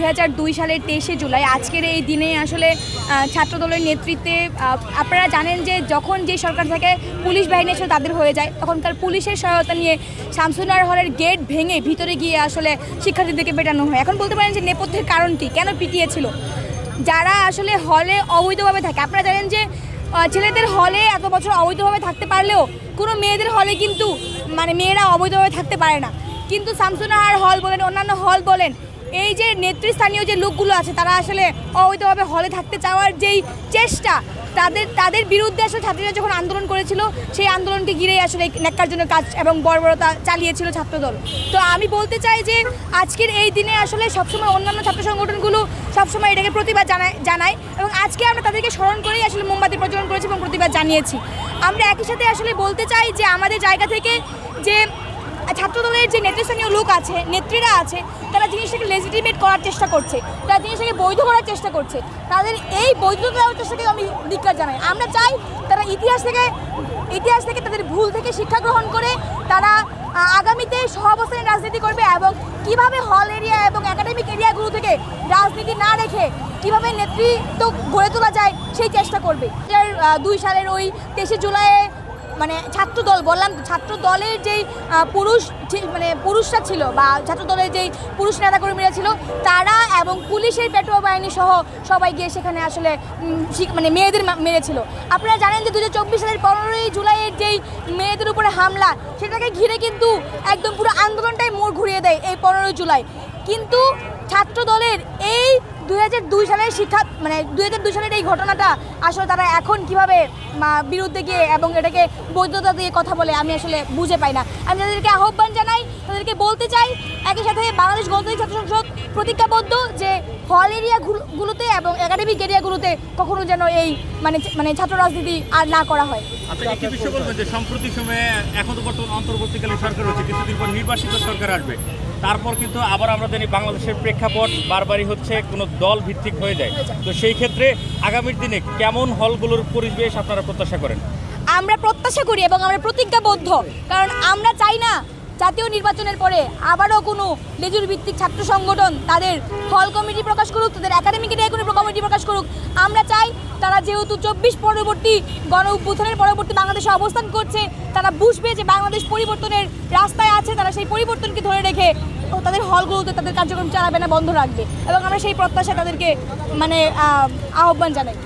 2002 সালের 23শে জুলাই আজকের এই দিনে আসলে ছাত্রদলের নেতৃত্বে আপনারা জানেন যে যখন যে সরকার থেকে পুলিশ বাহিনী আসলে তাদের হয়ে যায় তখনকার পুলিশের সহায়তা নিয়ে শামসুন্নাহার হলের গেট ভেঙে ভিতরে গিয়ে আসলে শিক্ষার্থীদেরকে পেটানো হয়। এখন বলতে পারেন যে নেপথ্যের কারণটি কেন পিটিয়েছিল, যারা আসলে হলে অবৈধভাবে থাকে। আপনারা জানেন যে ছেলেদের হলে এত বছর অবৈধভাবে থাকতে পারলেও কোনো মেয়েদের হলে কিন্তু মেয়েরা অবৈধভাবে থাকতে পারে না। কিন্তু শামসুন্নাহার হল বলেন, অন্যান্য হল বলেন, এই যে নেতৃস্থানীয় যে লোকগুলো আছে তারা আসলে অবৈধভাবে হলে থাকতে চাওয়ার যেই চেষ্টা, তাদের বিরুদ্ধে আসলে ছাত্রীরা যখন আন্দোলন করেছিল সেই আন্দোলনকে ঘিরেই আসলে ন্যাক্কারজনক কাজ এবং বর্বরতা চালিয়েছিল ছাত্রদল। তো আমি বলতে চাই যে আজকের এই দিনে আসলে সবসময় অন্যান্য ছাত্র সংগঠনগুলো সবসময় এটাকে প্রতিবাদ জানায় এবং আজকে আমরা তাদেরকে স্মরণ করেই আসলে মোমবাতি প্রজ্বলন করেছি এবং প্রতিবাদ জানিয়েছি। আমরা একই সাথে আসলে বলতে চাই যে আমাদের জায়গা থেকে যে ছাত্রদলের যে নেতৃস্থানীয় লোক আছে, নেত্রীরা আছে, তারা জিনিসটাকে লেজিটিমেট করার চেষ্টা করছে, তারা জিনিসটাকে বৈধ করার চেষ্টা করছে। তাদের এই বৈধতা দেওয়ার চেষ্টাকে আমি ধিক্কার জানাই। আমরা চাই তারা ইতিহাস থেকে তাদের ভুল থেকে শিক্ষা গ্রহণ করে তারা আগামীতে সহাবস্থানের রাজনীতি করবে এবং কিভাবে হল এরিয়া এবং একাডেমিক এরিয়াগুলো থেকে রাজনীতি না রেখে কিভাবে নেতৃত্ব গড়ে তোলা যায় সেই চেষ্টা করবে। 2002 সালের ওই 23শে জুলাইয়ে ছাত্রদল বললাম, ছাত্রদলের যেই পুরুষরা ছিল বা ছাত্রদলের যেই পুরুষ নেতাকর্মীরা ছিল তারা এবং পুলিশের পেটোয়া বাহিনী সহ সবাই গিয়ে সেখানে আসলে মেয়েদের মেরেছিল। আপনারা জানেন যে 2024 সালের 15ই জুলাইয়ের যেই মেয়েদের উপরে হামলা, সেটাকে ঘিরে কিন্তু একদম পুরো আন্দোলনটাই মোড় ঘুরিয়ে দেয় এই 15ই জুলাই। কিন্তু ছাত্রদলের এই 2002 সালের 2002 সালের এই ঘটনাটা আসলে তারা এখন কিভাবে বিরুদ্ধে গিয়ে এবং এটাকে বৈধতা দিয়ে কথা বলে আমি আসলে বুঝে পাই না। আমি তাদেরকে আহ্বান জানাই, তাদেরকে বলতে চাই একই সাথে বাংলাদেশ গণতান্ত্রিক ছাত্র সংসদ প্রতিজ্ঞাবদ্ধ যে হল এরিয়াগুলোতে এবং একাডেমিক এরিয়াগুলোতে কখনো যেন এই ছাত্র রাজনীতি আর না করা হয়। আচ্ছা, একটি বিষয় বলবেন যে সাম্প্রতিক সময়ে এখন তো বর্তমান অন্তর্বর্তীকালীন সরকার হচ্ছে, কিছুদিন পর নির্বাচিত সরকার আসবে, তারপর কিন্তু আবার আমরা জানি বাংলাদেশের প্রেক্ষাপট বারবারই হচ্ছে কোনো দল ভিত্তিক হয়ে যায়। তো সেই ক্ষেত্রে আগামীর দিনে কেমন হলগুলোর পরিবেশ আপনারা প্রত্যাশা করেন? আমরা প্রত্যাশা করি এবং আমরা প্রতিজ্ঞাবদ্ধ, কারণ আমরা চাই না জাতীয় নির্বাচনের পরে আবারও কোনো লেজুর ভিত্তিক ছাত্র সংগঠন তাদের হল কমিটি প্রকাশ করুক, তাদের একাডেমিক এরিয়া কোনো কমিটি প্রকাশ করুক। আমরা চাই তারা যেহেতু 24 পরবর্তী গণ অভ্যুত্থানের পরবর্তী বাংলাদেশে অবস্থান করছে, তারা বুঝবে যে বাংলাদেশ পরিবর্তনের রাস্তায় আছে, তারা সেই পরিবর্তনকে ধরে রেখে তাদের হলগুলোতে তাদের কার্যক্রম চালাবে না, বন্ধ রাখবে। এবং আমরা সেই প্রত্যাশা তাদেরকে আহ্বান জানাই।